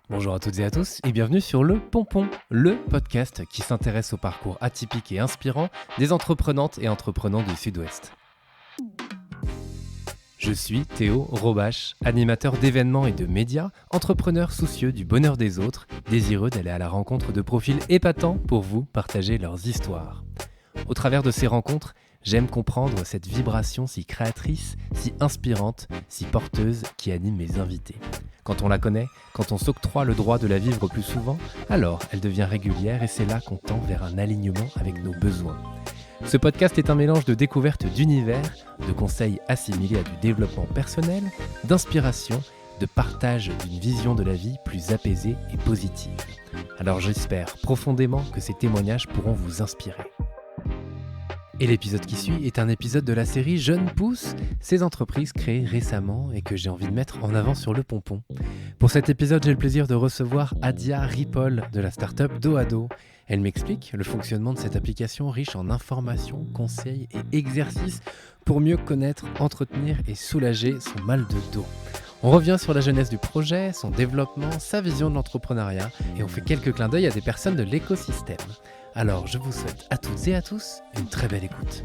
Bonjour à toutes et à tous et bienvenue sur Le Pompon, le podcast qui s'intéresse au parcours atypique et inspirant des entreprenantes et entreprenants du Sud-Ouest. Je suis Théo Robache, animateur d'événements et de médias, entrepreneur soucieux du bonheur des autres, désireux d'aller à la rencontre de profils épatants pour vous partager leurs histoires. Au travers de ces rencontres, j'aime comprendre cette vibration si créatrice, si inspirante, si porteuse qui anime mes invités. Quand on la connaît, quand on s'octroie le droit de la vivre plus souvent, alors elle devient régulière et c'est là qu'on tend vers un alignement avec nos besoins. Ce podcast est un mélange de découvertes d'univers, de conseils assimilés à du développement personnel, d'inspiration, de partage d'une vision de la vie plus apaisée et positive. Alors j'espère profondément que ces témoignages pourront vous inspirer. Et l'épisode qui suit est un épisode de la série Jeunes Pousses, ces entreprises créées récemment et que j'ai envie de mettre en avant sur le pompon. Pour cet épisode, j'ai le plaisir de recevoir Adia Ripoll de la startup Dos à Dos. Elle m'explique le fonctionnement de cette application riche en informations, conseils et exercices pour mieux connaître, entretenir et soulager son mal de dos. On revient sur la jeunesse du projet, son développement, sa vision de l'entrepreneuriat et on fait quelques clins d'œil à des personnes de l'écosystème. Alors, je vous souhaite à toutes et à tous une très belle écoute.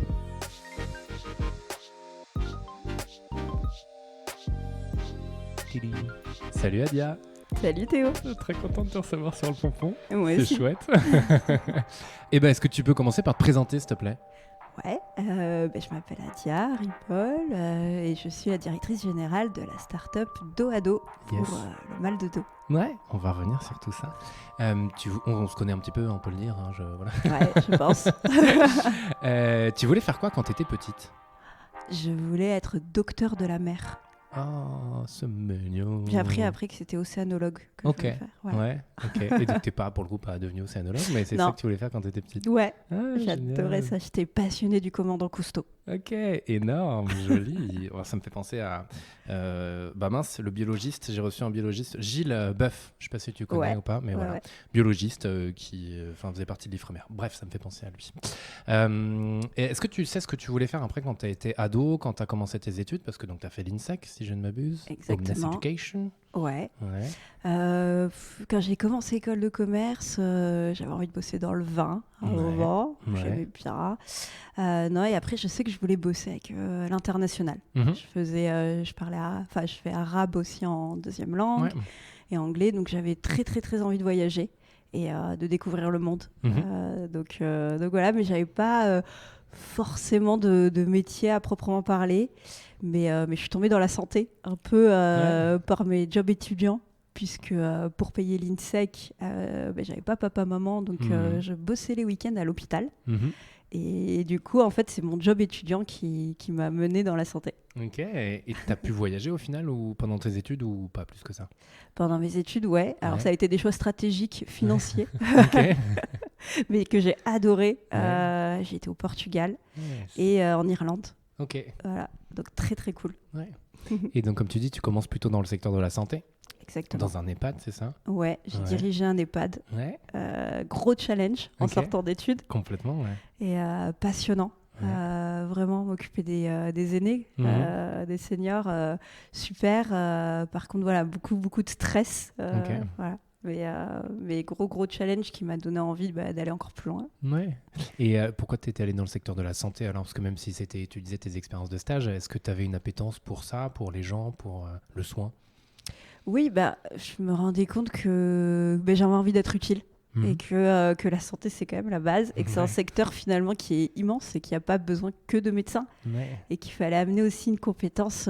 Salut Adia. Salut Théo. Très content de te recevoir sur le pompon. Moi C'est aussi. chouette. Et est-ce que tu peux commencer par te présenter, s'il te plaît ? Ouais, je m'appelle Adia Ripoll et je suis la directrice générale de la start-up Dos à Dos pour Yes. le mal de dos. Ouais, on va revenir sur tout ça. On se connaît un petit peu, on peut le dire. Voilà. Ouais, je pense. Tu voulais faire quoi quand tu étais petite ? Je voulais être docteur de la mer. Oh, c'est mignon. J'ai appris après que c'était océanologue que Ok. je voulais faire. Voilà. Ouais, ok. Et donc t'es pas, pour le coup, pas devenu océanologue, mais c'est Non. ça que tu voulais faire quand tu étais petite. Ouais, Ah, j'adorais génial. ça. J'étais passionnée du commandant Cousteau. Ok, énorme, joli. Ouais, ça me fait penser à le biologiste. J'ai reçu un biologiste, Gilles Boeuf. Je sais pas si tu connais Ouais. ou pas, mais Ouais, voilà, ouais. biologiste qui faisait partie de l'Ifremer. Bref, ça me fait penser à lui. Et est-ce que tu sais ce que tu voulais faire après quand tu as été ado, quand tu as commencé tes études ? Parce que tu as fait l'INSEC, si je ne m'abuse. Exactement. Ignace Education. Ouais. Ouais. Quand j'ai commencé école de commerce, j'avais envie de bosser dans le vin à un Ouais, moment. ouais. J'aimais bien. Non, et après, je sais que je voulais bosser avec l'international. Mhm. Je fais arabe aussi en deuxième langue Ouais. et anglais, donc j'avais très très très envie de voyager et de découvrir le monde. Mhm. Donc voilà, mais j'avais pas forcément de métier à proprement parler, mais je suis tombée dans la santé un peu par mes jobs étudiants. Puisque pour payer l'INSEC, j'avais pas papa-maman, donc je bossais les week-ends à l'hôpital. Mhm. Et du coup, en fait, c'est mon job étudiant qui m'a menée dans la santé. Ok, et tu as pu voyager au final ou pendant tes études ou pas plus que ça ? Pendant mes études, ouais. Alors, Ouais. ça a été des choix stratégiques, financiers, Ok. mais que j'ai adoré. Ouais. J'ai été au Portugal Yes. et en Irlande. Ok. Voilà, donc très, très cool. Ouais. Et donc, comme tu dis, tu commences plutôt dans le secteur de la santé, Exactement. dans un EHPAD, c'est ça ? Ouais, j'ai Ouais. dirigé un EHPAD. Ouais, Gros challenge en Ok. sortant d'études complètement, ouais. et passionnant. Ouais. Vraiment m'occuper des aînés, des seniors, super. Par contre, voilà, beaucoup de stress. Ok. Voilà. Mais gros challenge qui m'a donné envie d'aller encore plus loin. Ouais. Et pourquoi tu étais allé dans le secteur de la santé alors ? Parce que même si tu disais tes expériences de stage, est-ce que tu avais une appétence pour ça, pour les gens, pour le soin ? Oui, je me rendais compte que j'avais envie d'être utile. Mhm. Et que la santé, c'est quand même la base. Et que c'est un Ouais. secteur finalement qui est immense et qui n'a pas besoin que de médecins. Ouais. Et qu'il fallait amener aussi une compétence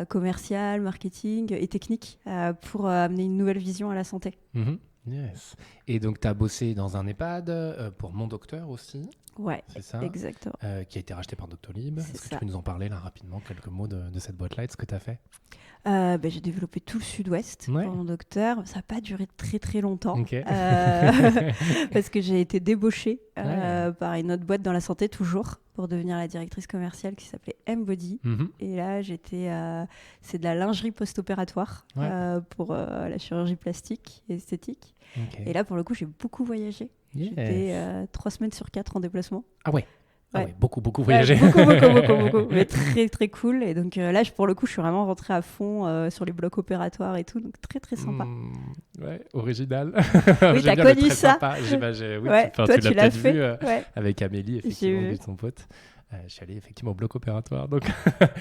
commerciale, marketing et technique pour amener une nouvelle vision à la santé. Mhm. Yes. Et donc, tu as bossé dans un EHPAD pour Mon Docteur aussi, Ouais, c'est ça ? exactement. Qui a été racheté par Doctolib. C'est Est-ce que ça. tu peux nous en parler là rapidement, quelques mots de cette boîte-là et de ce que tu as fait ? J'ai développé tout le sud-ouest Ouais. pour mon docteur. Ça n'a pas duré très très longtemps Ok. parce que j'ai été débauchée Ouais. par une autre boîte dans la santé toujours pour devenir la directrice commerciale qui s'appelait M-Body. Mhm. Et là, c'est de la lingerie post-opératoire Ouais. pour la chirurgie plastique et esthétique. Ok. Et là, pour le coup, j'ai beaucoup voyagé. Yes. J'étais 3 semaines sur 4 en déplacement. Ah ouais. Ah oui, beaucoup voyagé. Beaucoup. Mais très, très cool. Et donc là, pour le coup, je suis vraiment rentrée à fond sur les blocs opératoires et tout. Donc très, très sympa. Ouais, original. Oui, t'as connu ça. Oui, ouais, toi, tu l'as l'as peut-être fait. vu avec Amélie, effectivement, vu son pote. Je suis allé effectivement au bloc opératoire, donc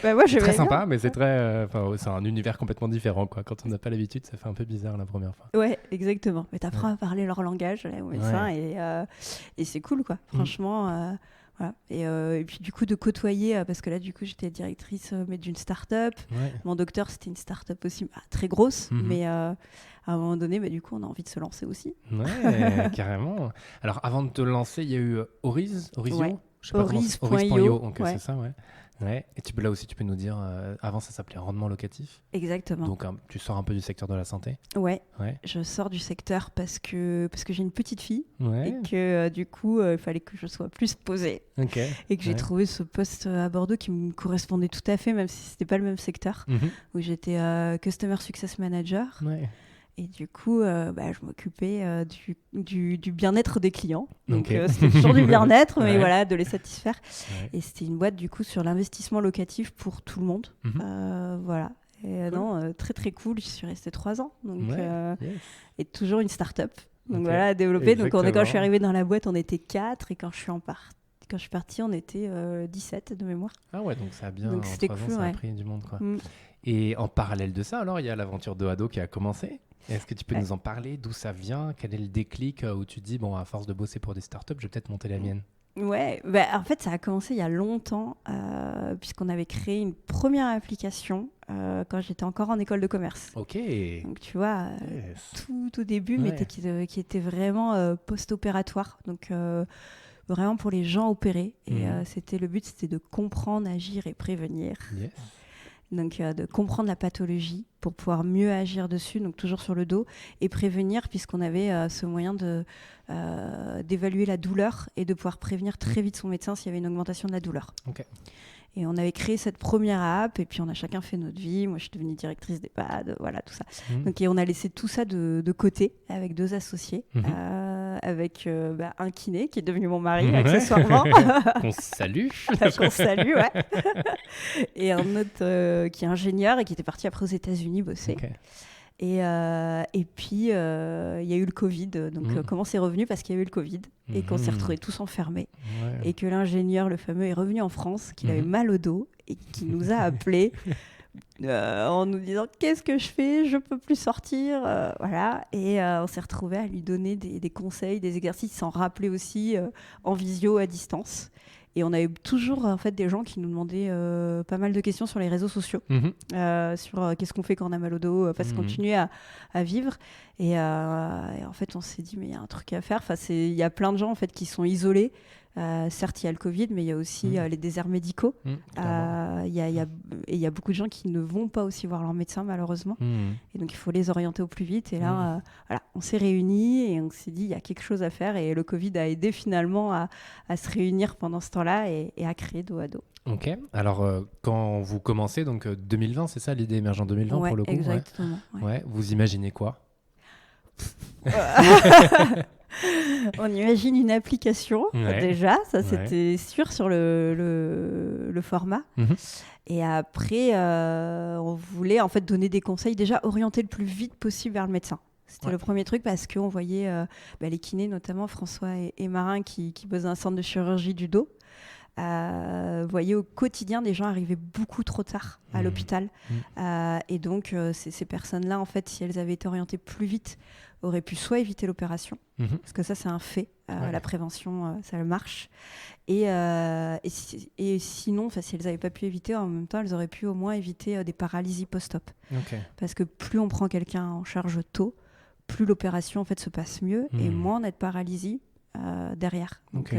moi, c'est très sympa, mais c'est c'est un univers complètement différent, quoi. Quand on n'a pas l'habitude, ça fait un peu bizarre la première fois. Ouais, exactement. Mais t'apprends à parler leur langage, les médecins, et c'est cool, quoi. Franchement, voilà. Et puis du coup de côtoyer, parce que là du coup j'étais directrice mais d'une start-up. Mon docteur c'était une start-up aussi très grosse, mais à un moment donné, du coup on a envie de se lancer aussi. Ouais, carrément. Alors avant de te lancer, il y a eu Orizio. Oriz.io, donc c'est ça, ouais. Et là aussi, tu peux nous dire, avant ça s'appelait rendement locatif. Exactement. Donc tu sors un peu du secteur de la santé. Ouais. Je sors du secteur parce que j'ai une petite fille et que du coup il fallait que je sois plus posée. Et que j'ai trouvé ce poste à Bordeaux qui me correspondait tout à fait, même si c'était pas le même secteur, où j'étais Customer Success Manager. Et du coup, je m'occupais du bien-être des clients. Donc, c'était toujours du bien-être, mais voilà, de les satisfaire. Et c'était une boîte, du coup, sur l'investissement locatif pour tout le monde. Voilà. Et non, très, très cool. J'y suis restée 3 ans. Donc, et toujours une start-up. Donc, voilà, à développer. Exactement. Donc, quand je suis arrivée dans la boîte, on était 4. Et quand je suis partie, on était 17 de mémoire. Ah ouais, donc ça a bien, donc, en 3 ans, ça a pris du monde, quoi. Et en parallèle de ça, alors, il y a l'aventure d'Oado qui a commencé. Est-ce que tu peux nous en parler? D'où ça vient? Quel est le déclic où tu te dis, bon, à force de bosser pour des startups, je vais peut-être monter la mienne? Ouais, en fait, ça a commencé il y a longtemps, puisqu'on avait créé une première application quand j'étais encore en école de commerce. Ok. Donc, tu vois, tout au début, mais qui était vraiment post-opératoire. Donc, vraiment pour les gens opérés. Et le but, c'était de comprendre, agir et prévenir. Yes. Donc, de comprendre la pathologie pour pouvoir mieux agir dessus, donc toujours sur le dos, et prévenir, puisqu'on avait ce moyen d'évaluer la douleur et de pouvoir prévenir très vite son médecin s'il y avait une augmentation de la douleur. Et on avait créé cette première app, et puis on a chacun fait notre vie. Moi, je suis devenue directrice d'EHPAD, voilà, tout ça. Donc, et on a laissé tout ça de côté avec 2 associés, avec un kiné qui est devenu mon mari, accessoirement. Qu'on salue. Qu'on salue, ouais. Et un autre qui est ingénieur et qui était parti après aux États-Unis bosser. Et puis, il y a eu le Covid. Donc, comment c'est revenu? Parce qu'il y a eu le Covid et qu'on s'est retrouvés tous enfermés. Et que l'ingénieur, le fameux, est revenu en France, qu'il avait mal au dos et qui nous a appelés en nous disant « Qu'est-ce que je fais? Je peux plus sortir. » Voilà. Et on s'est retrouvés à lui donner des conseils, des exercices, s'en rappeler aussi en visio à distance. Et on avait toujours en fait des gens qui nous demandaient pas mal de questions sur les réseaux sociaux, sur qu'est-ce qu'on fait quand on a mal au dos, parce qu'on continuait à vivre. Et en fait, on s'est dit mais il y a un truc à faire. Enfin, il y a plein de gens en fait qui sont isolés. Certes, il y a le Covid, mais il y a aussi les déserts médicaux. Il y a beaucoup de gens qui ne vont pas aussi voir leur médecin, malheureusement. Et donc, il faut les orienter au plus vite. Et là, voilà, on s'est réunis et on s'est dit, il y a quelque chose à faire. Et le Covid a aidé finalement à se réunir pendant ce temps-là et à créer DoAdo. Ok. Alors, quand vous commencez, donc 2020, c'est ça l'idée émergente 2020 pour le coup? Exactement. Ouais. Vous imaginez quoi? On imagine une application, déjà, ça c'était sûr sur le format. Et après, on voulait en fait donner des conseils, déjà orienter le plus vite possible vers le médecin. C'était le premier truc parce qu'on voyait les kinés, notamment François et Marin, qui bossent dans un centre de chirurgie du dos. Voyez au quotidien des gens arrivaient beaucoup trop tard à l'hôpital et donc ces personnes-là en fait si elles avaient été orientées plus vite auraient pu soit éviter l'opération parce que ça c'est un fait, la prévention ça marche et sinon si elles n'avaient pas pu éviter en même temps elles auraient pu au moins éviter des paralysies post-op parce que plus on prend quelqu'un en charge tôt, plus l'opération en fait se passe mieux et moins on a de paralysie derrière. Donc,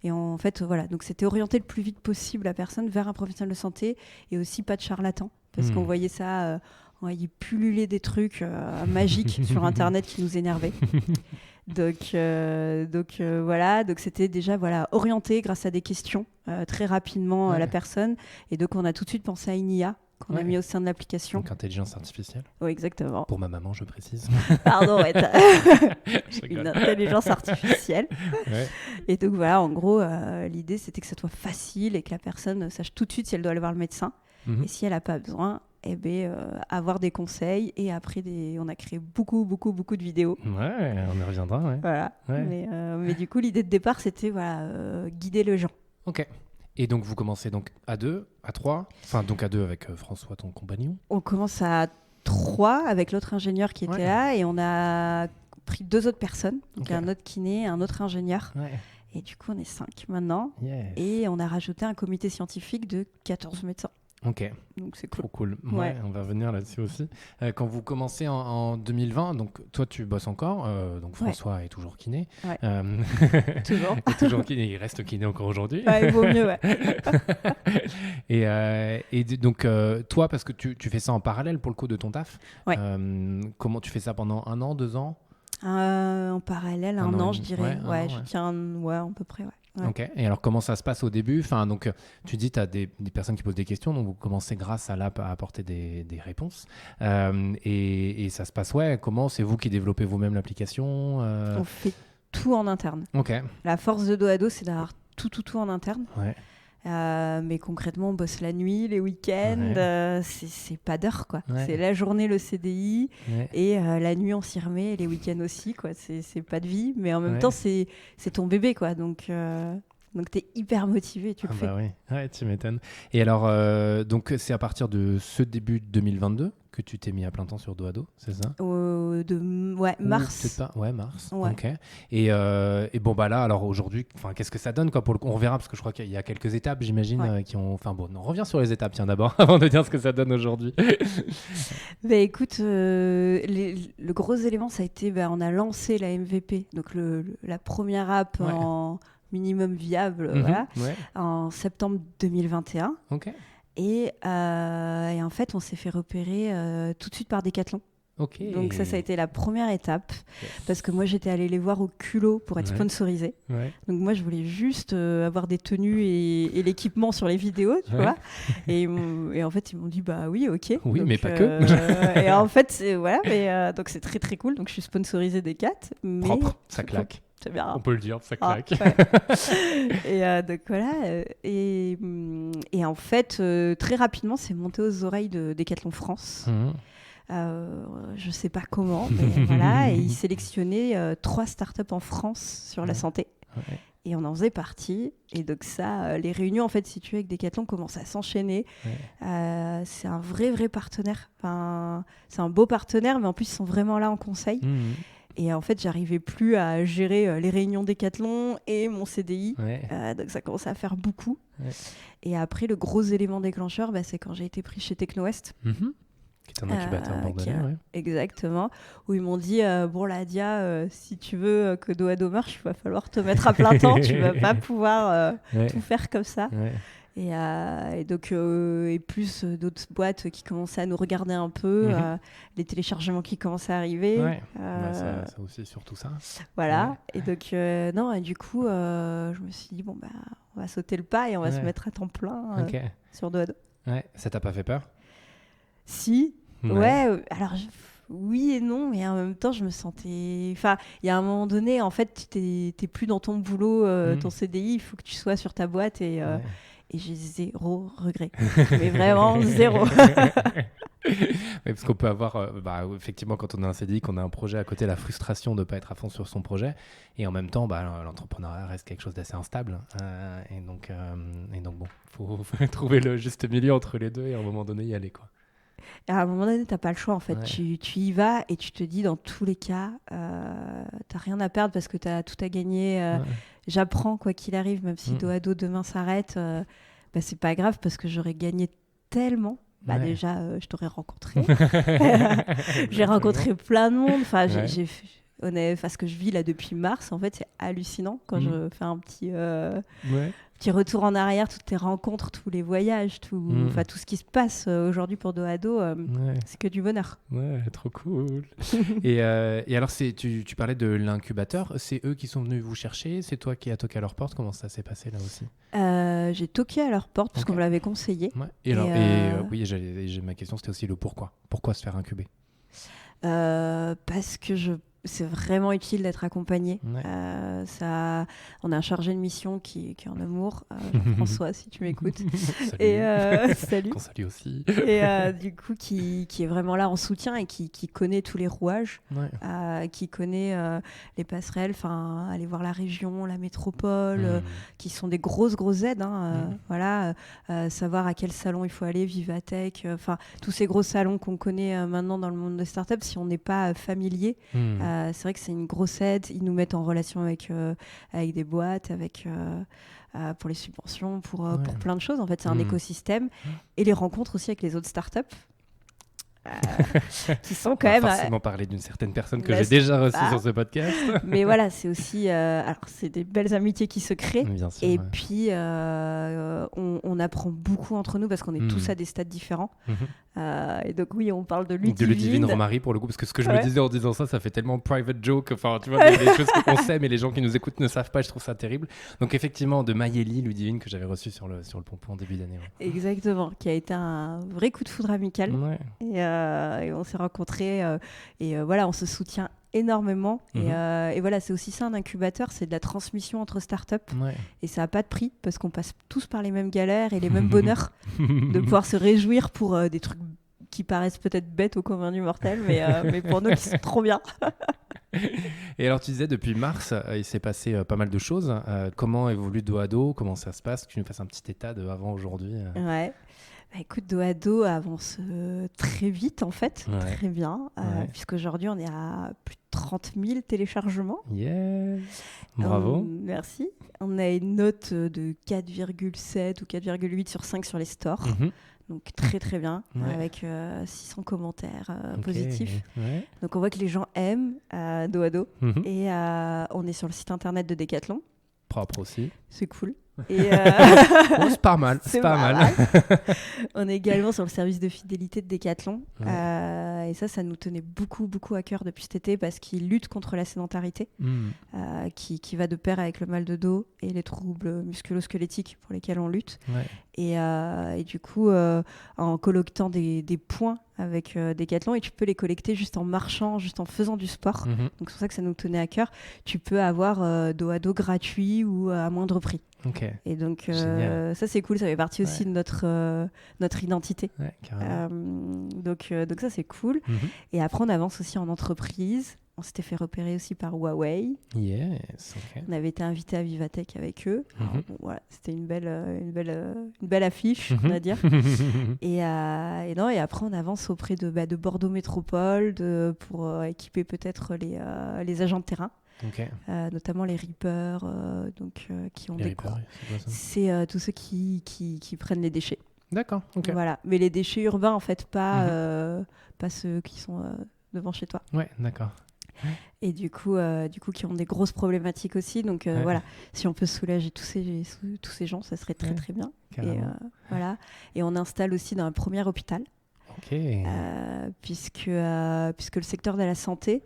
et en fait, voilà. Donc, c'était orienter le plus vite possible la personne vers un professionnel de santé et aussi pas de charlatan parce qu'on voyait ça, on voyait pulluler des trucs magiques sur Internet qui nous énervaient. Donc voilà. Donc, c'était déjà orienté grâce à des questions très rapidement la personne. Et donc, on a tout de suite pensé à une IA qu'on a mis au sein de l'application. Donc intelligence artificielle. Oui, exactement. Pour ma maman, je précise. Pardon, ouais, Je rigole. une intelligence artificielle. Ouais. Et donc voilà, en gros, l'idée c'était que ça soit facile et que la personne sache tout de suite si elle doit aller voir le médecin. Mhm. Et si elle n'a pas besoin, eh ben, avoir des conseils. Et après, on a créé beaucoup de vidéos. Ouais, on y reviendra, ouais. Voilà. Ouais. Mais du coup, l'idée de départ, c'était guider les gens. Ok. Et donc, vous commencez donc à 2, à 3, enfin donc à 2 avec François, ton compagnon. On commence à 3 avec l'autre ingénieur qui était là. Et on a pris 2 autres personnes. Donc un autre kiné, un autre ingénieur. Ouais. Et du coup, on est 5 maintenant. Yes. Et on a rajouté un comité scientifique de 14 médecins. Ok. Donc c'est cool. Trop cool. Ouais, Ouais. on va revenir là-dessus aussi. Quand vous commencez en 2020, donc toi tu bosses encore, donc François est toujours kiné. Ouais. Euh, Toujours. est toujours kiné, il reste kiné encore aujourd'hui. Ouais, il vaut mieux, ouais. et donc toi, parce que tu fais ça en parallèle pour le coup de ton taf, Ouais. comment tu fais ça pendant 1 an, 2 ans? En parallèle, un an, je dirais. Ouais, Je tiens à peu près, ouais. Ouais. Ok. Et alors, comment ça se passe au début? Enfin, donc, tu dis, tu as des personnes qui posent des questions, donc vous commencez grâce à l'app à apporter des réponses. Et ça se passe, comment? C'est vous qui développez vous-même l'application? On fait tout en interne. Ok. La force de dos à dos, c'est d'avoir tout en interne. Ouais. Mais concrètement, on bosse la nuit, les week-ends. C'est pas d'heure, quoi. Ouais. C'est la journée, le CDI. Ouais. Et la nuit, on s'y remet. Et les week-ends aussi, quoi. C'est pas de vie. Mais en même Ouais. temps, c'est ton bébé, quoi. Donc t'es hyper motivé, tu le fais. Bah oui, ouais, tu m'étonnes. Et alors, donc c'est à partir de ce début 2022 que tu t'es mis à plein temps sur dos à dos, c'est ça? Ouais, mars. Peut-être pas. Ouais, mars. Ouais. Ok. Et bon bah là, alors aujourd'hui, qu'est-ce que ça donne quoi pour le coup? On reverra parce que je crois qu'il y a quelques étapes, j'imagine, Ouais. qui ont. Enfin bon, on revient sur les étapes, tiens d'abord, avant de dire ce que ça donne aujourd'hui. Bah, écoute, le gros élément, ça a été, on a lancé la MVP, donc la première app Ouais. en minimum viable, Mhm. voilà, Ouais. en septembre 2021. Ok. Et en fait, on s'est fait repérer tout de suite par Decathlon. Ok. Donc ça a été la première étape, Yes. parce que moi, j'étais allée les voir au culot pour être Ouais. sponsorisée. Ouais. Donc moi, je voulais juste avoir des tenues et l'équipement sur les vidéos, tu Ouais. vois. Et en fait, ils m'ont dit, bah oui, ok. Oui, Donc, mais pas que. et en fait, donc c'est très très cool. Donc je suis sponsorisée des 4. Mais Propre, ça claque. C'est bien. On peut le dire, ça Ah, claque. ouais. Et donc voilà. Et en fait, très rapidement, c'est monté aux oreilles de Decathlon France. Mhm. Je sais pas comment, mais voilà. Et ils sélectionnaient 3 startups en France sur la Ouais. santé. Ouais. Et on en faisait partie. Et donc ça, les réunions en fait situées avec Decathlon commencent à s'enchaîner. Ouais. C'est un vrai partenaire. Enfin, c'est un beau partenaire, mais en plus ils sont vraiment là en conseil. Mhm. Et en fait, j'arrivais plus à gérer les réunions Decathlon et mon CDI. Ouais. Donc ça commençait à faire beaucoup. Ouais. Et après, le gros élément déclencheur, c'est quand j'ai été pris chez Techno-West. Mhm. Qui est un incubateur bordelais, ouais. Exactement, où ils m'ont dit bon là Dia, si tu veux que dos à dos marche, il va falloir te mettre à plein temps, tu vas pas pouvoir Ouais. tout faire comme ça. Ouais. Et donc et plus d'autres boîtes qui commençaient à nous regarder un peu, Mhm. les téléchargements qui commençaient à arriver. Ouais. Bah, ça aussi, surtout ça. Voilà. Ouais. Et donc non, et du coup je me suis dit bon on va sauter le pas et on va se Ouais. mettre à temps plein Ok. sur dos à dos. Ouais. Ça t'a pas fait peur? Si. Ouais, alors oui et non, mais en même temps, je me sentais. Enfin, il y a un moment donné, en fait, t'es plus dans ton boulot, ton CDI, il faut que tu sois sur ta boîte et j'ai 0 regret. Mais vraiment 0. Oui, parce qu'on peut avoir, effectivement, quand on a un CDI, qu'on a un projet à côté, la frustration de ne pas être à fond sur son projet. Et en même temps, l'entrepreneuriat reste quelque chose d'assez instable. Et donc bon, faut trouver le juste milieu entre les deux et à un moment donné y aller, quoi. À un moment donné, t'as pas le choix en fait. Ouais. Tu y vas et tu te dis dans tous les cas, t'as rien à perdre parce que t'as tout à gagner. Ouais. J'apprends quoi qu'il arrive, même si dos à dos demain s'arrête, c'est pas grave parce que j'aurais gagné tellement. Ouais. Déjà, je t'aurais rencontré. J'ai rencontré plein de monde. Enfin, ce que je vis là depuis mars, en fait, c'est hallucinant quand je fais un petit retour en arrière, toutes tes rencontres, tous les voyages, tout ce qui se passe aujourd'hui pour Dos à Dos, c'est que du bonheur. Ouais, trop cool. et alors, tu parlais de l'incubateur. C'est eux qui sont venus vous chercher? C'est toi qui as toqué à leur porte? Comment ça s'est passé là aussi? J'ai toqué à leur porte parce qu'on me l'avait conseillé. Ouais. Oui, ma question, c'était aussi le pourquoi. Pourquoi se faire incuber? Parce que c'est vraiment utile d'être accompagné. On a un chargé de mission qui est en amour, François, si tu m'écoutes. Salut. Qu'on salue aussi. Et du coup, qui est vraiment là en soutien et qui connaît tous les rouages, qui connaît les passerelles, aller voir la région, la métropole, qui sont des grosses aides. Savoir à quel salon il faut aller, Vivatech, tous ces gros salons qu'on connaît maintenant dans le monde des startups, si on n'est pas familier, c'est vrai que c'est une grosse aide. Ils nous mettent en relation avec des boîtes, pour les subventions, pour plein de choses. En fait, c'est un écosystème. Et les rencontres aussi avec les autres startups. Qui sont quand même... forcément parler d'une certaine personne que j'ai déjà reçue sur ce podcast. Mais voilà, c'est aussi... c'est des belles amitiés qui se créent. Bien sûr, puis, on apprend beaucoup entre nous parce qu'on est tous à des stades différents. Et donc, oui, on parle de Ludivine. De Ludivine Romary, pour le coup, parce que ce que je me disais en disant ça fait tellement private joke. Enfin, tu vois, des choses qu'on sait, mais les gens qui nous écoutent ne savent pas. Je trouve ça terrible. Donc, effectivement, de Maïeli, Ludivine, que j'avais reçue sur le pompon en début d'année. Ouais. Exactement, qui a été un vrai coup de foudre amical. Ouais. Et on s'est rencontrés. On se soutient énormément. Et voilà, c'est aussi ça un incubateur, c'est de la transmission entre startups. Et ça n'a pas de prix parce qu'on passe tous par les mêmes galères et les mêmes bonheurs de pouvoir se réjouir pour des trucs qui paraissent peut-être bêtes au commun du mortel, mais pour nous qui sont trop bien. Et alors tu disais depuis mars, il s'est passé pas mal de choses. Comment évolue Dos à Dos? Comment ça se passe? Que tu nous fasses un petit état de avant aujourd'hui. Ouais. Écoute, Dos à Dos avance très vite en fait, très bien, puisqu'aujourd'hui on est à plus de 30 000 téléchargements. Yeah. Bravo. Merci. On a une note de 4,7 ou 4,8 sur 5 sur les stores. Donc très très bien, avec 600 commentaires positifs. Donc on voit que les gens aiment Dos à Dos. Et on est sur le site internet de Decathlon. Propre aussi. C'est cool. Et c'est pas mal. C'est pas mal. On est également sur le service de fidélité de Decathlon. Et ça nous tenait beaucoup à cœur depuis cet été parce qu'ils luttent contre la sédentarité qui va de pair avec le mal de dos et les troubles musculo-squelettiques pour lesquels on lutte. Et du coup, en collectant des points avec Decathlon, et tu peux les collecter juste en marchant, juste en faisant du sport. Donc c'est pour ça que ça nous tenait à cœur. Tu peux avoir Dos à Dos gratuit ou à moindre prix. Et donc ça c'est cool, ça fait partie aussi de notre identité. Donc ça c'est cool. Et après on avance aussi en entreprise. On s'était fait repérer aussi par Huawei. Yes, On avait été invité à Vivatech avec eux. Alors, voilà, c'était une belle affiche, on va dire. Et après on avance auprès de Bordeaux Métropole pour équiper peut-être les agents de terrain. Notamment les Reapers, qui ont des cours. C'est tous ceux qui prennent les déchets. D'accord. Voilà. Mais les déchets urbains, en fait, pas ceux qui sont devant chez toi. Ouais, d'accord. Et du coup, qui ont des grosses problématiques aussi. Donc voilà, si on peut soulager tous ces gens, ça serait très très bien. Et on installe aussi dans un premier hôpital. Puisque le secteur de la santé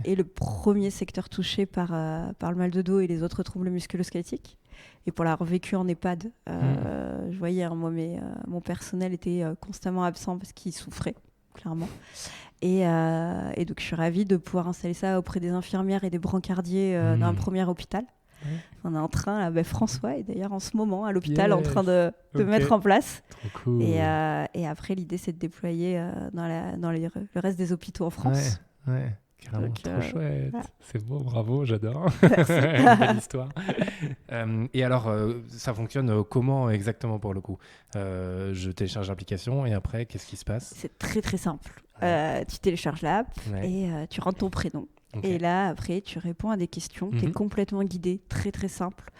est le premier secteur touché par le mal de dos et les autres troubles musculo-squelettiques. Et pour l'avoir vécu en EHPAD, je voyais, mon personnel était constamment absent parce qu'il souffrait, clairement. Et donc je suis ravie de pouvoir installer ça auprès des infirmières et des brancardiers dans un premier hôpital. On est en train, François est d'ailleurs en ce moment à l'hôpital en train de mettre en place. Trop cool. Et après, l'idée, c'est de déployer dans le reste des hôpitaux en France. Carrément, trop chouette. Voilà. C'est beau, bravo, j'adore. Belle histoire. Et alors, ça fonctionne comment exactement pour le coup? Je télécharge l'application et après, qu'est-ce qui se passe? C'est très très simple. Tu télécharges l'app et tu rentres ton prénom. Et là, après, tu réponds à des questions. Tu es complètement guidé, très très simple.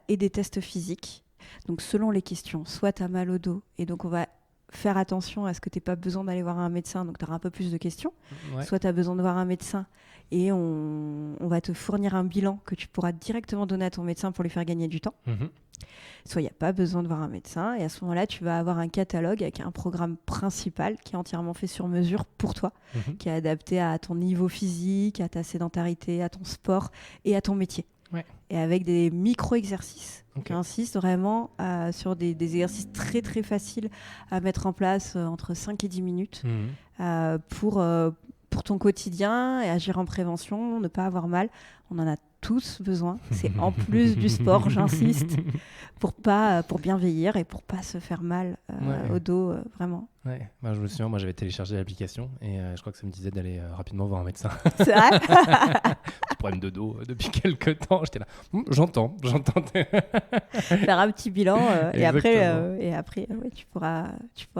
Et des tests physiques. Donc, selon les questions, soit tu as mal au dos. Et donc, on va faire attention à ce que tu n'aies pas besoin d'aller voir un médecin, donc tu auras un peu plus de questions. Ouais. Soit tu as besoin de voir un médecin et on va te fournir un bilan que tu pourras directement donner à ton médecin pour lui faire gagner du temps. Mhm. Soit il n'y a pas besoin de voir un médecin et à ce moment-là, tu vas avoir un catalogue avec un programme principal qui est entièrement fait sur mesure pour toi, qui est adapté à ton niveau physique, à ta sédentarité, à ton sport et à ton métier. Ouais. Et avec des micro-exercices. Ok. J'insiste vraiment sur des exercices très très faciles à mettre en place entre 5 et 10 minutes pour ton quotidien et agir en prévention, ne pas avoir mal. On en a tous besoin. C'est en plus du sport, j'insiste, pour bien vieillir et pour pas se faire mal au dos, vraiment. Ouais. Bah, je me souviens, moi j'avais téléchargé l'application et je crois que ça me disait d'aller rapidement voir un médecin. C'est vrai. Petit problème de dos depuis quelques temps. J'étais là, j'entends. Faire un petit bilan et après ouais, tu pourras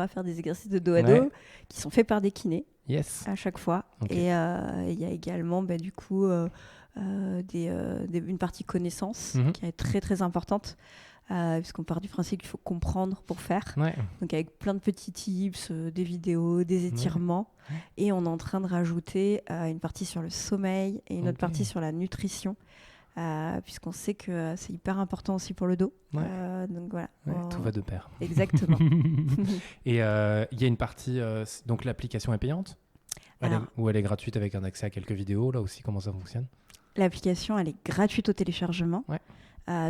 faire des exercices de dos à dos qui sont faits par des kinés à chaque fois. Okay. Et il y a également du coup une partie connaissance qui est très très importante. Puisqu'on part du principe qu'il faut comprendre pour faire. Ouais. Donc avec plein de petits tips, des vidéos, des étirements. Ouais. Et on est en train de rajouter une partie sur le sommeil et une autre partie sur la nutrition. Puisqu'on sait que c'est hyper important aussi pour le dos. Ouais. Donc voilà. Ouais, tout va de pair. Exactement. Et il y a une partie, donc l'application est payante ou elle est gratuite avec un accès à quelques vidéos, là aussi, comment ça fonctionne? L'application, elle est gratuite au téléchargement. Ouais.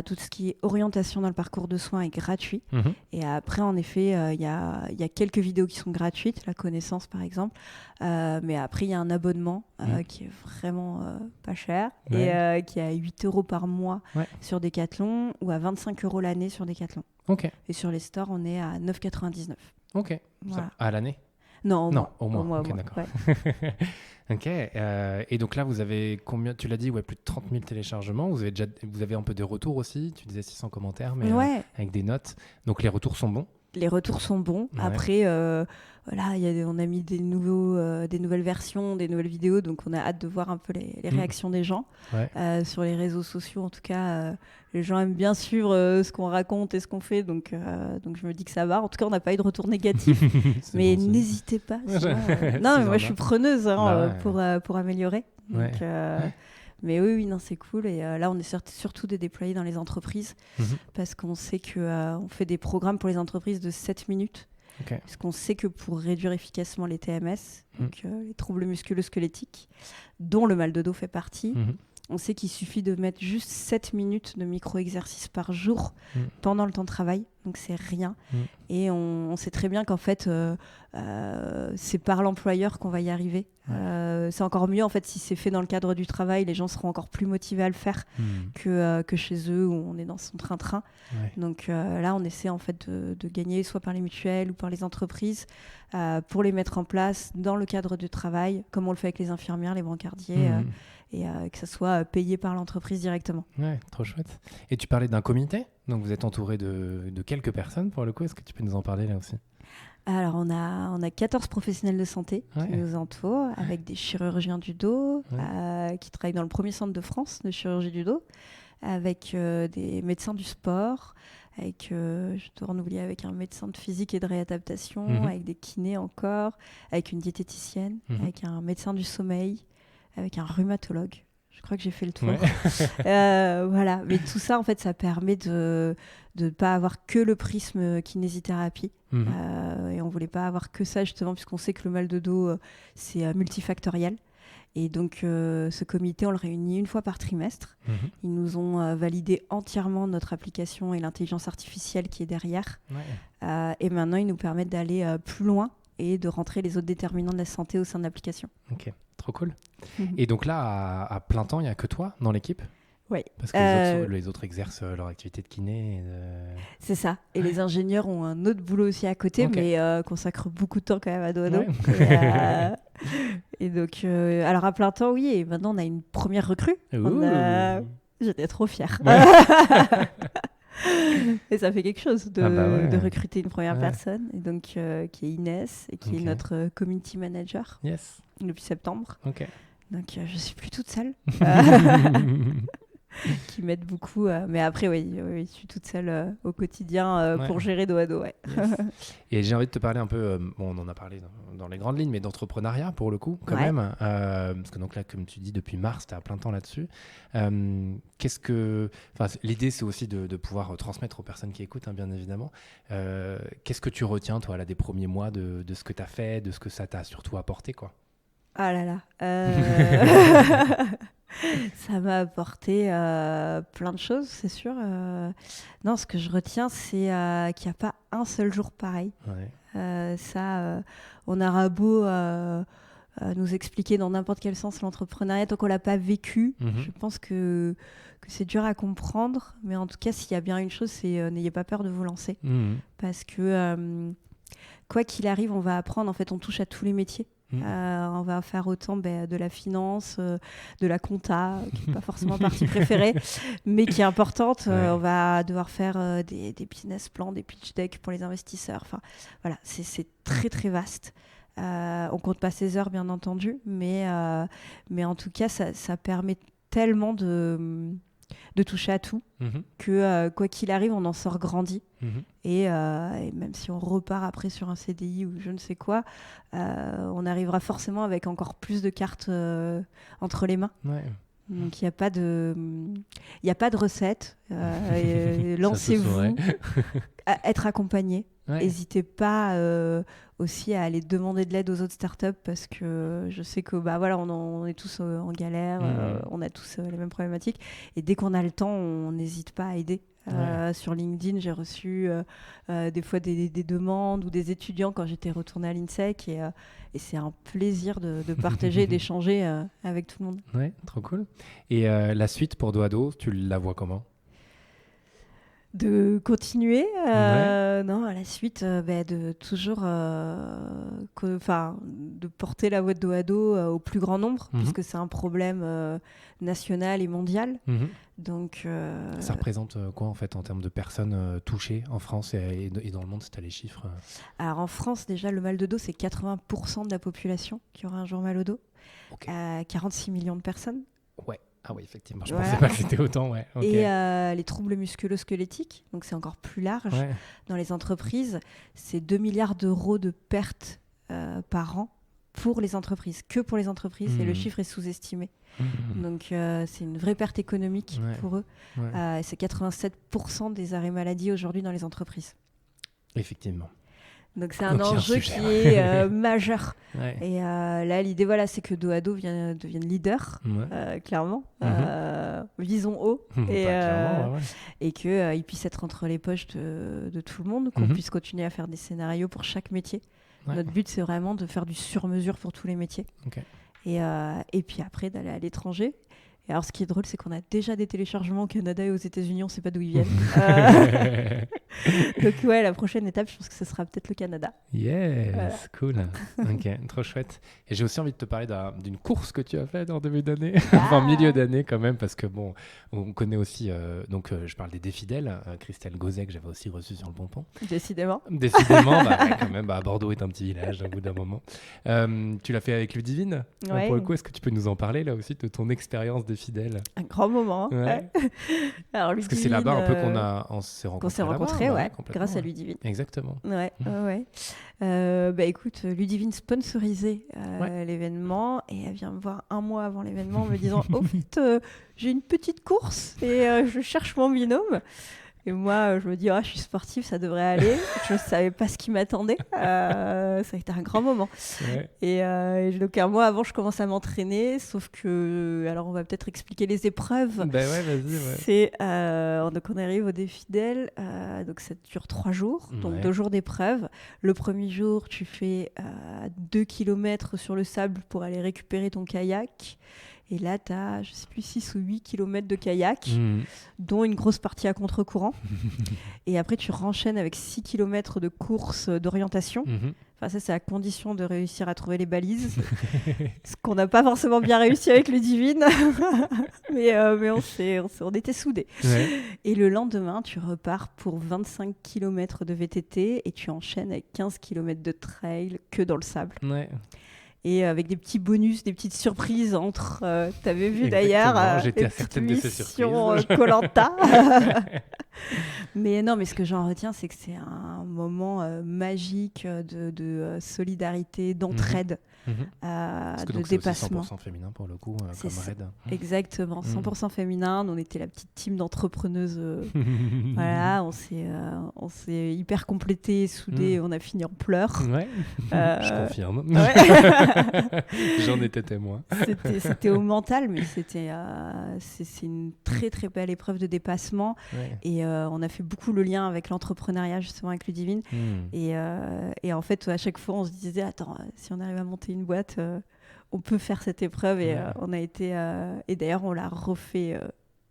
Tout ce qui est orientation dans le parcours de soins est gratuit. Et après, en effet, il y a quelques vidéos qui sont gratuites, la connaissance par exemple. Mais après, il y a un abonnement qui est vraiment pas cher et qui est à 8 € par mois sur Decathlon ou à 25 € l'année sur Decathlon. Okay. Et sur les stores, on est à 9,99 €. Ok. Voilà. À l'année? Non, au mois. Ok, d'accord. Ouais. Ok. Et donc là, vous avez combien? Tu l'as dit, plus de 30 000 téléchargements. Vous avez un peu des retours aussi. Tu disais 600 commentaires, mais avec des notes. Donc les retours sont bons. Les retours sont bons. Ouais. Après, on a mis des nouvelles versions, des nouvelles vidéos. Donc on a hâte de voir un peu les réactions des gens. Ouais. Sur les réseaux sociaux, en tout cas, les gens aiment bien suivre ce qu'on raconte et ce qu'on fait. Donc je me dis que ça va. En tout cas, on n'a pas eu de retour négatif. Mais bon, n'hésitez pas. Sinon, non, mais moi, je suis preneuse pour améliorer. Donc, mais oui, non, c'est cool. Et là, on est surtout de déployer dans les entreprises parce qu'on sait qu'on fait des programmes pour les entreprises de 7 minutes. Okay. Parce qu'on sait que pour réduire efficacement les TMS, donc les troubles musculo-squelettiques, dont le mal de dos fait partie, on sait qu'il suffit de mettre juste 7 minutes de micro-exercices par jour pendant le temps de travail. Donc, c'est rien. Et on sait très bien qu'en fait, c'est par l'employeur qu'on va y arriver. C'est encore mieux, en fait, si c'est fait dans le cadre du travail. Les gens seront encore plus motivés à le faire que chez eux, où on est dans son train-train. Ouais. Donc là, on essaie, en fait, de gagner soit par les mutuelles ou par les entreprises pour les mettre en place dans le cadre du travail, comme on le fait avec les infirmières, les brancardiers, et que ça soit payé par l'entreprise directement. Ouais, trop chouette. Et tu parlais d'un comité, donc vous êtes entouré de quelques personnes pour le coup. Est-ce que tu peux nous en parler là aussi? Alors on a 14 professionnels de santé qui nous entourent, avec des chirurgiens du dos qui travaillent dans le premier centre de France de chirurgie du dos, avec des médecins du sport, avec, je dois en oublier, avec un médecin de physique et de réadaptation, avec des kinés encore, avec une diététicienne, avec un médecin du sommeil, avec un rhumatologue. Je crois que j'ai fait le tour. Ouais. Voilà. Mais tout ça, en fait, ça permet de ne pas avoir que le prisme kinésithérapie. Et on ne voulait pas avoir que ça, justement, puisqu'on sait que le mal de dos, c'est multifactoriel. Et donc, ce comité, on le réunit une fois par trimestre. Ils nous ont validé entièrement notre application et l'intelligence artificielle qui est derrière. Et maintenant, ils nous permettent d'aller plus loin et de rentrer les autres déterminants de la santé au sein de l'application. Ok, trop cool. Et donc là, à plein temps, il n'y a que toi dans l'équipe? Oui. Parce que les autres exercent leur activité de kiné. C'est ça. Et les ingénieurs ont un autre boulot aussi à côté, mais consacrent beaucoup de temps quand même à dos à dos. Et donc, alors à plein temps, oui. Et maintenant, on a une première recrue. J'étais trop fière. Et ça fait quelque chose de recruter une première personne, et donc qui est Inès et qui est notre community manager depuis septembre. Donc je suis plus toute seule, qui m'aident beaucoup. Mais après, oui, je suis toute seule au quotidien pour gérer dos à dos. Ouais. Yes. Et j'ai envie de te parler un peu, on en a parlé dans les grandes lignes, mais d'entrepreneuriat pour le coup, quand même. Parce que donc là, comme tu dis, depuis mars, tu es à plein temps là-dessus. L'idée, c'est aussi de pouvoir transmettre aux personnes qui écoutent, bien évidemment. Qu'est-ce que tu retiens, toi, là, des premiers mois de ce que tu as fait, de ce que ça t'a surtout apporté, quoi? Ah là là. Ça m'a apporté plein de choses, c'est sûr. Non, ce que je retiens, c'est qu'il n'y a pas un seul jour pareil. Ouais. On aura beau nous expliquer dans n'importe quel sens l'entrepreneuriat, tant qu'on ne l'a pas vécu, je pense que c'est dur à comprendre. Mais en tout cas, s'il y a bien une chose, c'est n'ayez pas peur de vous lancer. Parce que quoi qu'il arrive, on va apprendre. En fait, on touche à tous les métiers. On va faire autant de la finance, de la compta, qui n'est pas forcément partie préférée, mais qui est importante. On va devoir faire des business plans, des pitch decks pour les investisseurs. Enfin, voilà, c'est très, très vaste. On compte pas ses heures, bien entendu, mais en tout cas, ça permet tellement de toucher à tout que quoi qu'il arrive, on en sort grandi. Et même si on repart après sur un CDI ou je ne sais quoi, on arrivera forcément avec encore plus de cartes entre les mains. Donc il n'y a pas de recette. Lancez-vous, être accompagné. N'hésitez pas aussi à aller demander de l'aide aux autres startups parce que je sais que on est tous en galère, on a tous les mêmes problématiques. Et dès qu'on a le temps, on n'hésite pas à aider. Sur LinkedIn, j'ai reçu des fois des demandes ou des étudiants quand j'étais retournée à l'INSEC et c'est un plaisir de partager et d'échanger avec tout le monde. Ouais, trop cool. Et la suite pour Dos à Dos, tu la vois comment ? De continuer, non, à la suite, de toujours de porter la voix de Dos à Dos au plus grand nombre, puisque c'est un problème national et mondial. Donc, ça représente quoi en fait en termes de personnes touchées en France et dans le monde, si tu as les chiffres Alors en France, déjà, le mal de dos, c'est 80% de la population qui aura un jour mal au dos. 46 millions de personnes. Ouais. Ah oui, effectivement, je pensais pas que c'était autant. Ouais. Okay. Et les troubles musculo-squelettiques, donc c'est encore plus large. Dans les entreprises, c'est 2 milliards d'euros de pertes par an pour les entreprises, que pour les entreprises, et le chiffre est sous-estimé. Donc c'est une vraie perte économique pour eux. C'est 87% des arrêts maladie aujourd'hui dans les entreprises. Effectivement. Donc c'est un enjeu qui est majeur. Et là, l'idée, c'est que Dos à Dos devienne leader, clairement. Visons haut. Et qu'il puisse être entre les poches de tout le monde, qu'on puisse continuer à faire des scénarios pour chaque métier. Notre but, c'est vraiment de faire du sur-mesure pour tous les métiers. Et puis après, d'aller à l'étranger. Et alors, ce qui est drôle, c'est qu'on a déjà des téléchargements au Canada et aux États-Unis, on ne sait pas d'où ils viennent. Donc, la prochaine étape, je pense que ce sera peut-être le Canada. Yes, cool. Ok, trop chouette. Et j'ai aussi envie de te parler d'une course que tu as faite en début d'année, enfin milieu d'année quand même, parce que on connaît aussi, je parle des Défidèles, Christelle Gauzet, que j'avais aussi reçue sur le Pompon. Décidément, quand même, Bordeaux est un petit village au bout d'un moment. Tu l'as fait avec Ludivine. Pour le coup, est-ce que tu peux nous en parler là aussi de ton expérience Fidèle. Un grand moment. Alors, parce que c'est là-bas un peu qu'on s'est rencontrés. Grâce à Ludivine. Exactement. Écoute, Ludivine sponsorisait l'événement et elle vient me voir un mois avant l'événement en me disant au fait, j'ai une petite course et je cherche mon binôme. Et moi, je me dis, je suis sportive, ça devrait aller. Je ne savais pas ce qui m'attendait. Ça a été un grand moment. Et donc, un mois avant, je commence à m'entraîner. Sauf que, alors, on va peut-être expliquer les épreuves. Vas-y. Donc, on arrive au Défidèles. Donc, ça dure 3 jours. Donc, 2 jours d'épreuve. Le premier jour, tu fais 2 km sur le sable pour aller récupérer ton kayak. Et là, tu as, je ne sais plus, 6 ou 8 km de kayak, dont une grosse partie à contre-courant. Et après, tu renchaînes avec 6 km de course d'orientation. Enfin, ça, c'est à condition de réussir à trouver les balises. Ce qu'on n'a pas forcément bien réussi avec Ludivine. mais on était soudés. Et le lendemain, tu repars pour 25 km de VTT et tu enchaînes avec 15 km de trail que dans le sable. et avec des petits bonus, des petites surprises entre. T'avais vu Exactement, d'ailleurs j'étais à certaines de ces surprises. Koh-Lanta. Mais non, mais ce que j'en retiens, c'est que c'est un moment magique de solidarité, d'entraide, Parce que de donc c'est aussi dépassement. 100% féminin pour le coup, C'est comme ça. raid. Exactement, 100% féminin. On était la petite team d'entrepreneuses. Voilà, on s'est hyper complétés, soudés, on a fini en pleurs. Ouais, je confirme. Ouais. J'en étais témoin. C'était au mental, mais c'est une très très belle épreuve de dépassement. Ouais. Et on a fait beaucoup le lien avec l'entrepreneuriat, justement, avec Ludivine. Et en fait, à chaque fois, on se disait, attends, si on arrive à monter une boîte, on peut faire cette épreuve. Et on a été... et d'ailleurs, on l'a refait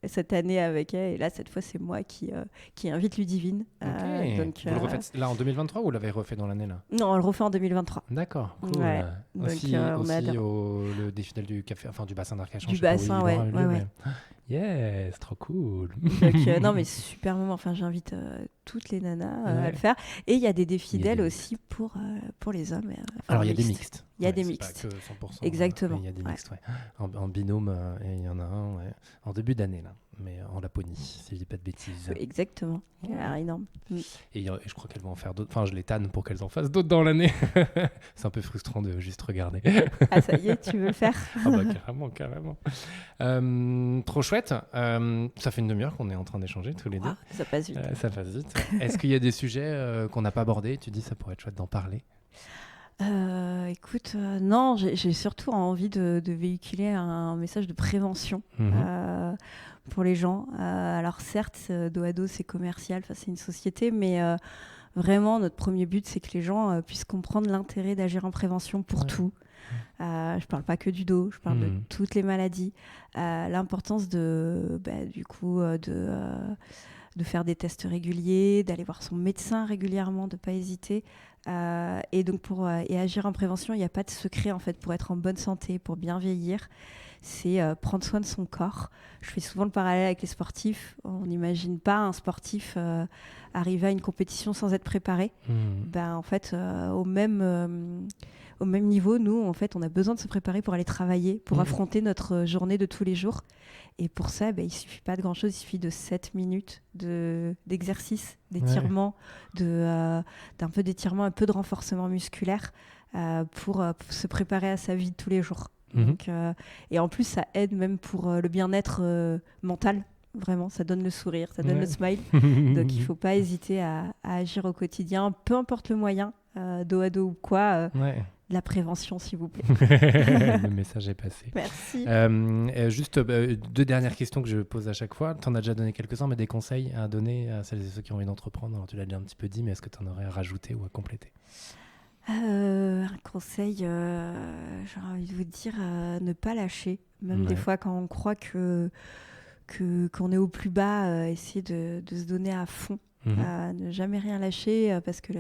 cette année avec elle. Et là, cette fois, c'est moi qui invite Ludivine. Ok. Donc, vous le refaites là en 2023 ou vous l'avez refait dans l'année là? Non, on le refait en 2023. D'accord, cool. Ouais. Donc, Aussi, on a le défilé du café, enfin du bassin d'Arcachon. Du je sais pas où bassin, il ouais, aura eu lieu, ouais. mais- Yes, trop cool. Donc, non, mais super moment. Enfin, j'invite toutes les nanas à le faire. Et il y a des défis d'elles aussi pour les hommes. Alors, il y a des mixtes. Il y a des c'est mixtes. pas que 100%. Exactement. Il y a des mixtes, ouais. En binôme, et il y en a un en début d'année, là. Mais en Laponie, si je dis pas de bêtises. Exactement. Alors, énorme. Et je crois qu'elles vont en faire d'autres. Enfin, je les tanne pour qu'elles en fassent d'autres dans l'année. C'est un peu frustrant de juste regarder. Ah, ça y est, tu veux le faire? Ah bah carrément. Trop chouette. Ça fait une demi-heure qu'on est en train d'échanger tous les deux. Ça passe vite. Ça passe vite. Est-ce qu'il y a des sujets qu'on n'a pas abordés? Tu dis ça pourrait être chouette d'en parler. Écoute, non, j'ai surtout envie de véhiculer un message de prévention pour les gens. Alors certes, dos à dos, c'est commercial, c'est une société, mais vraiment, notre premier but, c'est que les gens puissent comprendre l'intérêt d'agir en prévention pour tout. Je parle pas que du dos, je parle de toutes les maladies. L'importance de faire des tests réguliers, d'aller voir son médecin régulièrement, de ne pas hésiter. Et donc, et agir en prévention, il n'y a pas de secret, en fait, pour être en bonne santé, pour bien vieillir. C'est prendre soin de son corps. Je fais souvent le parallèle avec les sportifs. On n'imagine pas un sportif arriver à une compétition sans être préparé. En fait, au même niveau, nous, en fait, on a besoin de se préparer pour aller travailler, pour affronter notre journée de tous les jours. Et pour ça, il ne suffit pas de grand-chose, il suffit de 7 minutes d'exercice, d'étirement, d'un peu d'étirement, un peu de renforcement musculaire pour se préparer à sa vie de tous les jours. Donc, et en plus, ça aide même pour le bien-être mental. Vraiment, ça donne le sourire, ça donne le smile. Donc, il ne faut pas hésiter à agir au quotidien, peu importe le moyen, dos à dos ou quoi. La prévention, s'il vous plaît. Le message est passé. Merci. Juste 2 dernières questions que je pose à chaque fois. Tu en as déjà donné quelques-uns, mais des conseils à donner à celles et ceux qui ont envie d'entreprendre. Alors, tu l'as déjà un petit peu dit, mais est-ce que tu en aurais à rajouter ou à compléter? Un conseil, j'ai envie de vous dire, ne pas lâcher. Même des fois, quand on croit qu'on est au plus bas, essayer de se donner à fond. Ne jamais rien lâcher parce que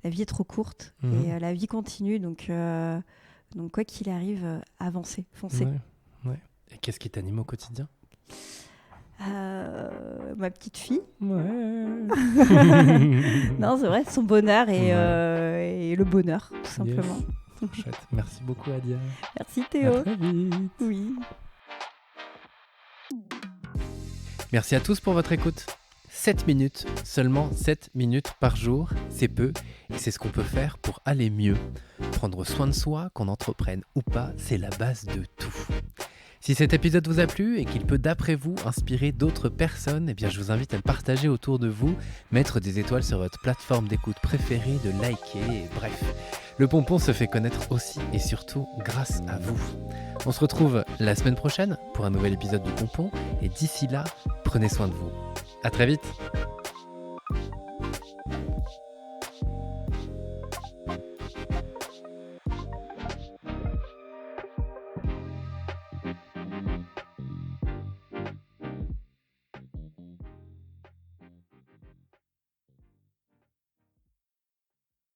la vie est trop courte et la vie continue. Donc quoi qu'il arrive, avancez, foncez. Et qu'est-ce qui t'anime au quotidien? Ma petite fille. Non, c'est vrai, son bonheur et le bonheur, tout simplement. Yes. Chouette. Merci beaucoup, Adia. Merci, Théo. À très vite. Oui. Merci à tous pour votre écoute. 7 minutes, seulement 7 minutes par jour, c'est peu et c'est ce qu'on peut faire pour aller mieux. Prendre soin de soi, qu'on entreprenne ou pas, c'est la base de tout. Si cet épisode vous a plu et qu'il peut d'après vous inspirer d'autres personnes, eh bien je vous invite à le partager autour de vous, mettre des étoiles sur votre plateforme d'écoute préférée, de liker, et bref. Le Pompon se fait connaître aussi et surtout grâce à vous. On se retrouve la semaine prochaine pour un nouvel épisode du Pompon et d'ici là, prenez soin de vous. À très vite.